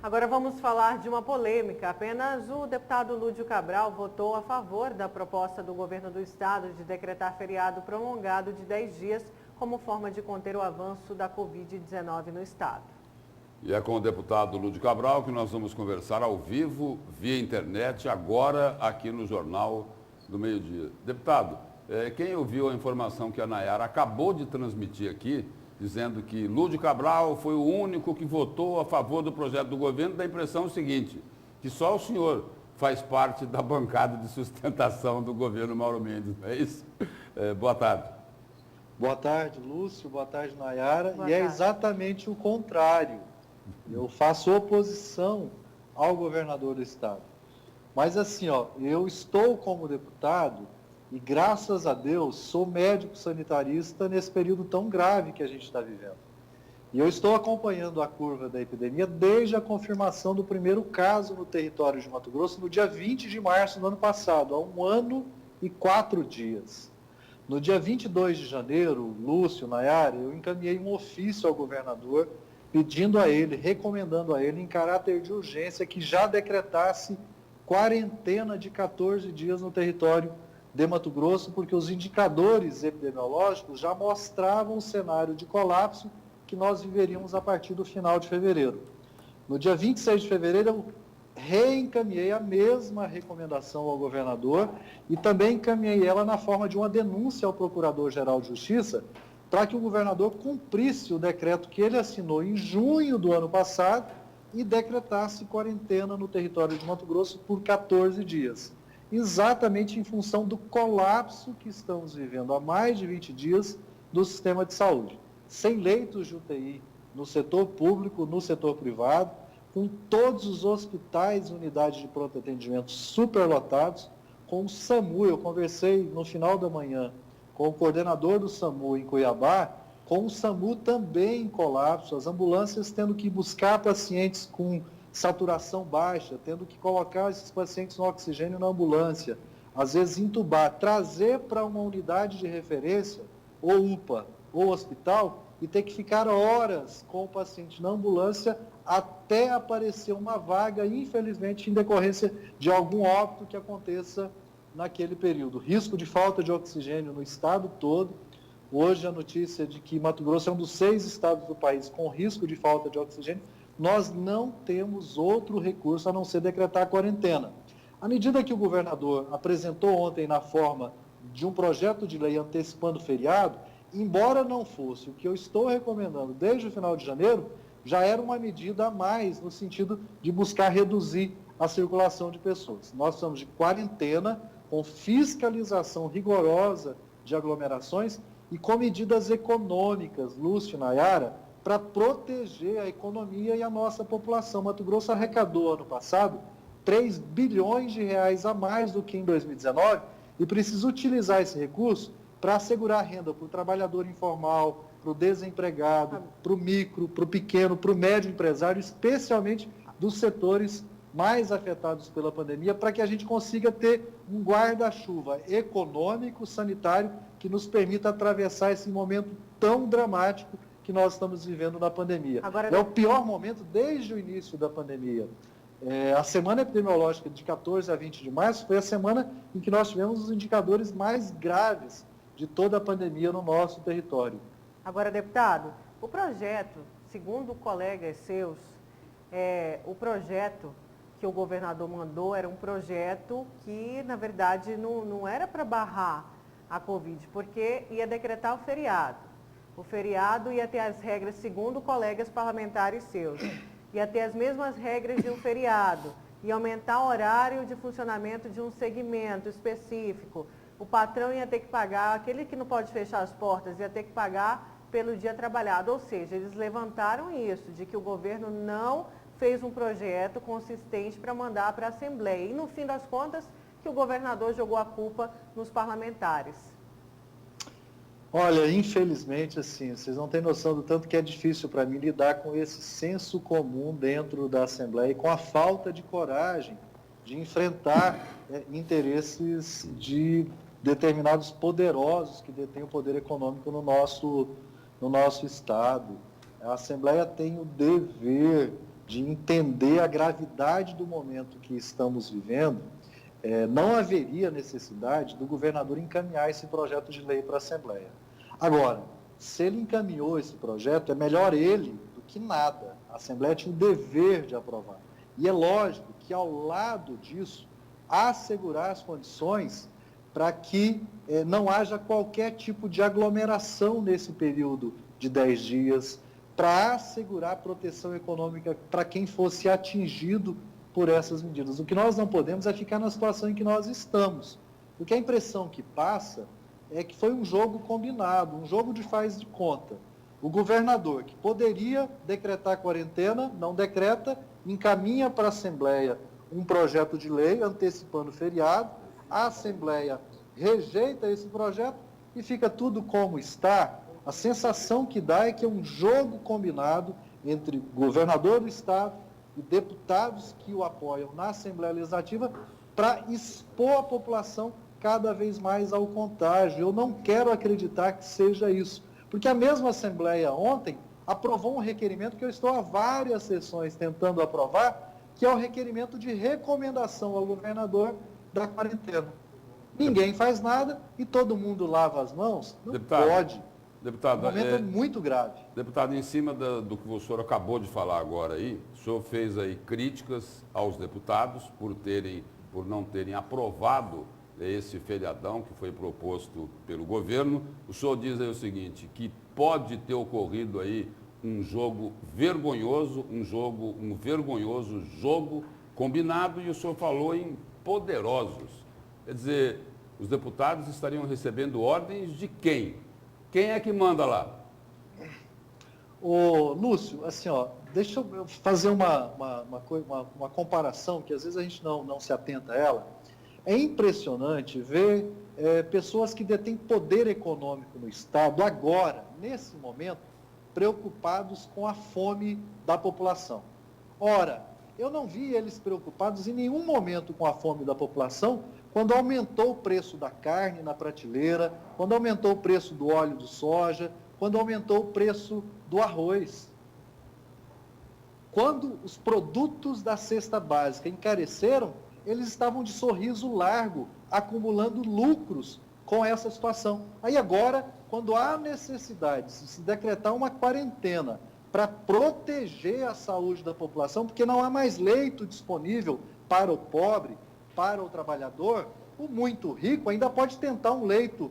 Agora vamos falar de uma polêmica. Apenas o deputado Lúdio Cabral votou a favor da proposta do governo do estado de decretar feriado prolongado de 10 dias como forma de conter o avanço da Covid-19 no estado. E é com o deputado Lúdio Cabral que nós vamos conversar ao vivo, via internet, agora aqui no Jornal do Meio-Dia. Deputado, quem ouviu a informação que a Nayara acabou de transmitir aqui, dizendo que Lúdio Cabral foi o único que votou a favor do projeto do governo, dá a impressão seguinte, que só o senhor faz parte da bancada de sustentação do governo Mauro Mendes, não é isso? Boa tarde. Boa tarde, Lúcio. Boa tarde, Nayara. Boa e é tarde. exatamente o contrário. Eu faço oposição ao governador do estado. Mas assim, eu estou como deputado e, graças a Deus, sou médico sanitarista nesse período tão grave que a gente está vivendo. E eu estou acompanhando a curva da epidemia desde a confirmação do primeiro caso no território de Mato Grosso, no dia 20 de março do ano passado, há 1 ano e 4 dias. No dia 22 de janeiro, Lúcio, Nayara, eu encaminhei um ofício ao governador, pedindo a ele, recomendando a ele, em caráter de urgência, que já decretasse quarentena de 14 dias no território de Mato Grosso, porque os indicadores epidemiológicos já mostravam um cenário de colapso que nós viveríamos a partir do final de fevereiro. No dia 26 de fevereiro, eu reencaminhei a mesma recomendação ao governador e também encaminhei ela na forma de uma denúncia ao Procurador-Geral de Justiça para que o governador cumprisse o decreto que ele assinou em junho do ano passado e decretasse quarentena no território de Mato Grosso por 14 dias. Exatamente em função do colapso que estamos vivendo há mais de 20 dias do sistema de saúde. Sem leitos de UTI no setor público, no setor privado, com todos os hospitais e unidades de pronto atendimento superlotados, com o SAMU. Eu conversei no final da manhã com o coordenador do SAMU em Cuiabá, com o SAMU também em colapso, as ambulâncias tendo que buscar pacientes com saturação baixa, tendo que colocar esses pacientes no oxigênio na ambulância, às vezes entubar, trazer para uma unidade de referência, ou UPA, ou hospital, e ter que ficar horas com o paciente na ambulância até aparecer uma vaga, infelizmente, em decorrência de algum óbito que aconteça naquele período. Risco de falta de oxigênio no estado todo. Hoje a notícia de que Mato Grosso é um dos 6 estados do país com risco de falta de oxigênio. Nós não temos outro recurso a não ser decretar a quarentena. À medida que o governador apresentou ontem na forma de um projeto de lei antecipando o feriado, embora não fosse o que eu estou recomendando desde o final de janeiro, já era uma medida a mais no sentido de buscar reduzir a circulação de pessoas. Nós estamos de quarentena, com fiscalização rigorosa de aglomerações e com medidas econômicas, Lúcio e Nayara, para proteger a economia e a nossa população. Mato Grosso arrecadou ano passado 3 bilhões de reais a mais do que em 2019 e precisa utilizar esse recurso para assegurar renda para o trabalhador informal, para o desempregado, para o micro, para o pequeno, para o médio empresário, especialmente dos setores mais afetados pela pandemia, para que a gente consiga ter um guarda-chuva econômico, sanitário, que nos permita atravessar esse momento tão dramático que nós estamos vivendo na pandemia. É o pior momento desde o início da pandemia. A semana epidemiológica de 14 a 20 de março foi a semana em que nós tivemos os indicadores mais graves de toda a pandemia no nosso território. Agora, deputado, o projeto, segundo colegas seus, o projeto que o governador mandou era um projeto que, na verdade, não era para barrar a Covid, porque ia decretar o feriado. O feriado ia ter as regras, segundo colegas parlamentares seus, ia ter as mesmas regras de um feriado, ia aumentar o horário de funcionamento de um segmento específico. O patrão ia ter que pagar, aquele que não pode fechar as portas, ia ter que pagar pelo dia trabalhado. Ou seja, eles levantaram isso, de que o governo não fez um projeto consistente para mandar para a Assembleia. E, no fim das contas, que o governador jogou a culpa nos parlamentares. Olha, infelizmente, assim, vocês não têm noção do tanto que é difícil para mim lidar com esse senso comum dentro da Assembleia e com a falta de coragem de enfrentar interesses de determinados poderosos que detêm o poder econômico no nosso Estado. A Assembleia tem o dever de entender a gravidade do momento que estamos vivendo, não haveria necessidade do governador encaminhar esse projeto de lei para a Assembleia. Agora, se ele encaminhou esse projeto, é melhor ele do que nada. A Assembleia tinha o dever de aprovar. E é lógico que, ao lado disso, assegurar as condições para que não haja qualquer tipo de aglomeração nesse período de 10 dias, para assegurar proteção econômica para quem fosse atingido por essas medidas. O que nós não podemos é ficar na situação em que nós estamos, porque a impressão que passa é que foi um jogo combinado, um jogo de faz de conta. O governador, que poderia decretar quarentena, não decreta, encaminha para a Assembleia um projeto de lei antecipando o feriado, a Assembleia rejeita esse projeto e fica tudo como está. A sensação que dá é que é um jogo combinado entre governador do Estado e deputados que o apoiam na Assembleia Legislativa para expor a população cada vez mais ao contágio. Eu não quero acreditar que seja isso, porque a mesma Assembleia ontem aprovou um requerimento que eu estou há várias sessões tentando aprovar, que é o requerimento de recomendação ao governador da quarentena. Ninguém faz nada e todo mundo lava as mãos? Não pode. Deputado, o momento é muito grave. Deputado, em cima do que o senhor acabou de falar agora aí, o senhor fez aí críticas aos deputados por não terem aprovado esse feriadão que foi proposto pelo governo. O senhor diz aí o seguinte, que pode ter ocorrido aí um jogo vergonhoso, um vergonhoso jogo combinado, e o senhor falou em poderosos. Quer dizer, os deputados estariam recebendo ordens de quem? Quem é que manda lá? Ô, Lúcio, assim, deixa eu fazer uma comparação que às vezes a gente não se atenta a ela. É impressionante ver pessoas que detêm poder econômico no Estado agora, nesse momento, preocupados com a fome da população. Ora, eu não vi eles preocupados em nenhum momento com a fome da população quando aumentou o preço da carne na prateleira, quando aumentou o preço do óleo de soja, quando aumentou o preço do arroz. Quando os produtos da cesta básica encareceram, eles estavam de sorriso largo, acumulando lucros com essa situação. Aí agora, quando há necessidade de se decretar uma quarentena para proteger a saúde da população, porque não há mais leito disponível para o pobre, para o trabalhador, o muito rico ainda pode tentar um leito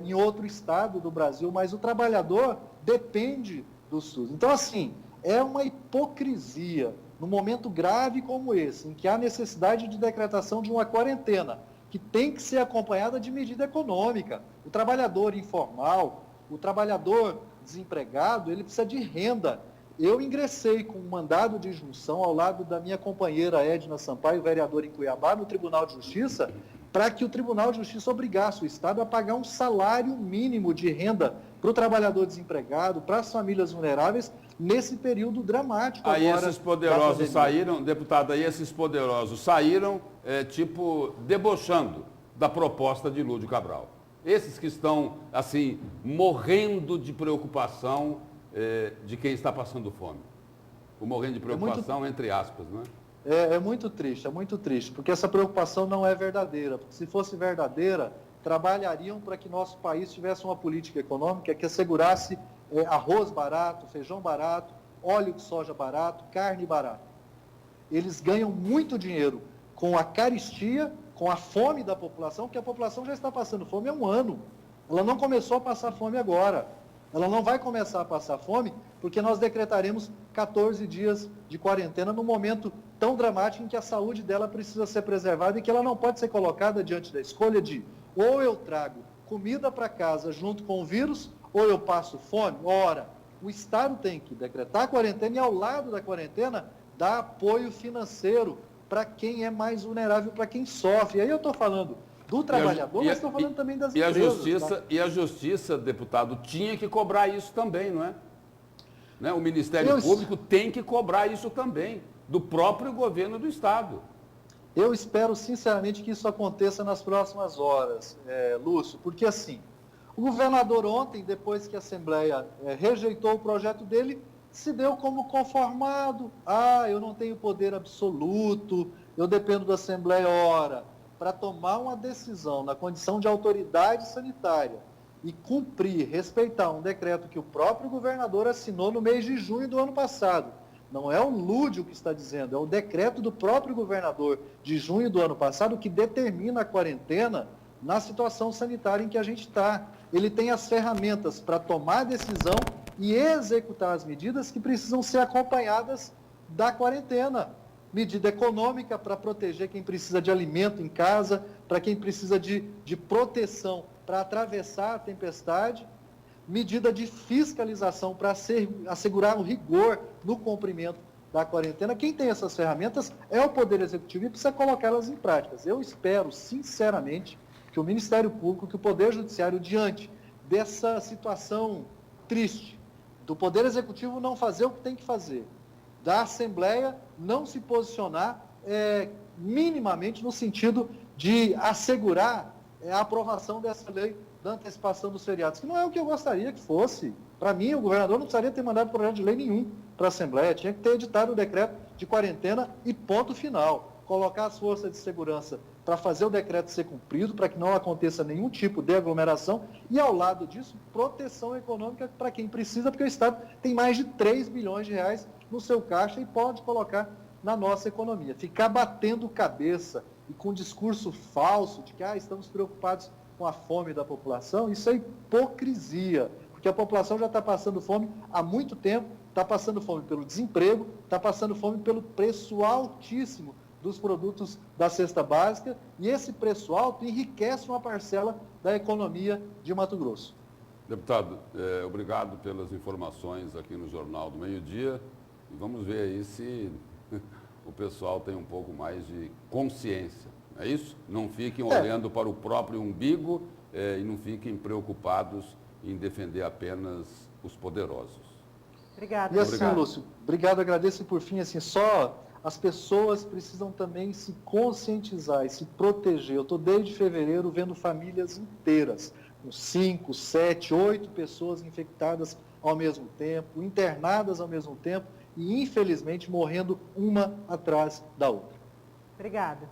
em outro estado do Brasil, mas o trabalhador depende do SUS. Então, assim, é uma hipocrisia, num momento grave como esse, em que há necessidade de decretação de uma quarentena, que tem que ser acompanhada de medida econômica. O trabalhador informal, o trabalhador desempregado, ele precisa de renda. Eu ingressei com um mandado de junção ao lado da minha companheira Edna Sampaio, vereadora em Cuiabá, no Tribunal de Justiça, para que o Tribunal de Justiça obrigasse o Estado a pagar um salário mínimo de renda para o trabalhador desempregado, para as famílias vulneráveis, nesse período dramático. Aí agora, esses poderosos saíram, deputado, esses poderosos saíram, debochando da proposta de Lúdio Cabral. Esses que estão, assim, morrendo de preocupação de quem está passando fome. O morrendo de preocupação, entre aspas, não é? É muito triste, porque essa preocupação não é verdadeira. Porque se fosse verdadeira, trabalhariam para que nosso país tivesse uma política econômica que assegurasse arroz barato, feijão barato, óleo de soja barato, carne barata. Eles ganham muito dinheiro com a carestia, com a fome da população, porque a população já está passando fome há um ano. Ela não começou a passar fome agora. Ela não vai começar a passar fome porque nós decretaremos 14 dias de quarentena num momento tão dramático em que a saúde dela precisa ser preservada e que ela não pode ser colocada diante da escolha de ou eu trago comida para casa junto com o vírus ou eu passo fome. Ora, o Estado tem que decretar a quarentena e ao lado da quarentena dar apoio financeiro para quem é mais vulnerável, para quem sofre. Aí eu estou falando do trabalhador, mas estou falando também das empresas. E a Justiça, deputado, tinha que cobrar isso também, não é? Né? O Ministério Público tem que cobrar isso também, do próprio governo do Estado. Eu espero, sinceramente, que isso aconteça nas próximas horas, Lúcio, porque assim, o governador ontem, depois que a Assembleia rejeitou o projeto dele, se deu como conformado. Eu não tenho poder absoluto, eu dependo da Assembleia. Ora, para tomar uma decisão na condição de autoridade sanitária e cumprir, respeitar um decreto que o próprio governador assinou no mês de junho do ano passado. Não é o Lúdio que está dizendo, é o decreto do próprio governador de junho do ano passado que determina a quarentena na situação sanitária em que a gente está. Ele tem as ferramentas para tomar a decisão e executar as medidas que precisam ser acompanhadas da quarentena. Medida econômica para proteger quem precisa de alimento em casa, para quem precisa de proteção para atravessar a tempestade, medida de fiscalização para assegurar o rigor no cumprimento da quarentena. Quem tem essas ferramentas é o Poder Executivo e precisa colocá-las em práticas. Eu espero, sinceramente, que o Ministério Público, que o Poder Judiciário, diante dessa situação triste, do Poder Executivo não fazer o que tem que fazer, da Assembleia não se posicionar minimamente no sentido de assegurar a aprovação dessa lei da antecipação dos feriados, que não é o que eu gostaria que fosse. Para mim, o governador não precisaria ter mandado projeto de lei nenhum para a Assembleia, tinha que ter editado o decreto de quarentena e ponto final. Colocar as forças de segurança para fazer o decreto ser cumprido, para que não aconteça nenhum tipo de aglomeração e, ao lado disso, proteção econômica para quem precisa, porque o Estado tem mais de 3 bilhões de reais no seu caixa e pode colocar na nossa economia. Ficar batendo cabeça e com discurso falso de que estamos preocupados com a fome da população, isso é hipocrisia, porque a população já está passando fome há muito tempo, está passando fome pelo desemprego, está passando fome pelo preço altíssimo dos produtos da cesta básica, e esse preço alto enriquece uma parcela da economia de Mato Grosso. Deputado, obrigado pelas informações aqui no Jornal do Meio-Dia, e vamos ver aí se o pessoal tem um pouco mais de consciência, é isso? Não fiquem olhando para o próprio umbigo e não fiquem preocupados em defender apenas os poderosos. Obrigada. E assim, Lúcio, obrigado, agradeço, e por fim, assim, só as pessoas precisam também se conscientizar e se proteger. Eu estou desde fevereiro vendo famílias inteiras, com 5, 7, 8 pessoas infectadas ao mesmo tempo, internadas ao mesmo tempo e, infelizmente, morrendo uma atrás da outra. Obrigada.